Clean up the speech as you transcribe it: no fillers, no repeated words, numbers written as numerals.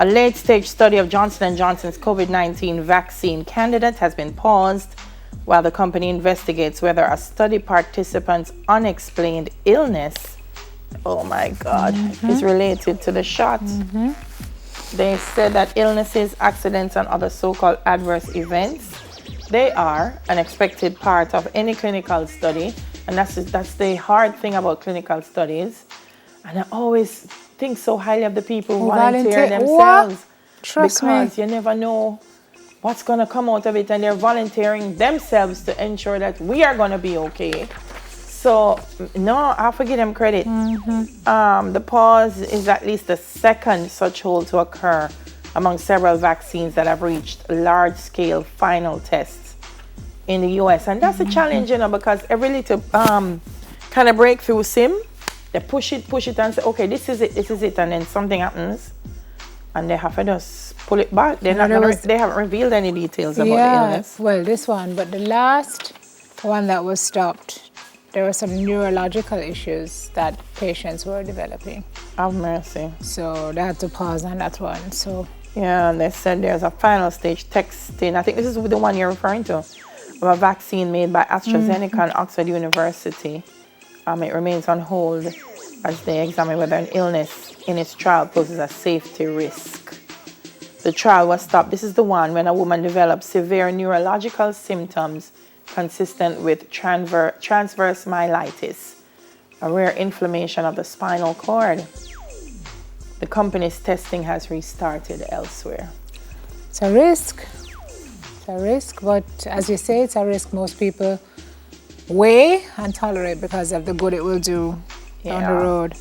A late-stage study of Johnson & Johnson's COVID-19 vaccine candidate has been paused while the company investigates whether a study participant's unexplained illness, oh my God, is related to the shot. They said that illnesses, accidents, and other so-called adverse events, they are an expected part of any clinical study. And that's the hard thing about clinical studies. And I always think so highly of the people who volunteer themselves. What? Trust because me. you never know what's going to come out of it. And they're volunteering themselves to ensure that we are going to be okay. So, no, I have to give them credit. The pause is at least the second such hold to occur among several vaccines that have reached large-scale final tests in the U.S. And that's a challenge, you know, because every little kind of breakthrough sim, they push it and say, okay, this is it. And then something happens and they have to just pull it back. They haven't revealed any details about the illness. Well, this one, but the last one that was stopped, there were some neurological issues that patients were developing. Have mercy. So they had to pause on that one. So yeah, and they said there's a final stage testing. I think this is the one you're referring to, of a vaccine made by AstraZeneca and Oxford University. It remains on hold as they examine whether an illness in its trial poses a safety risk. The trial was stopped. This is the one when a woman developed severe neurological symptoms consistent with transverse myelitis, a rare inflammation of the spinal cord. The company's testing has restarted elsewhere. it's a risk. It's a risk, but as you say, it's a risk most people weigh and tolerate because of the good it will do down the road.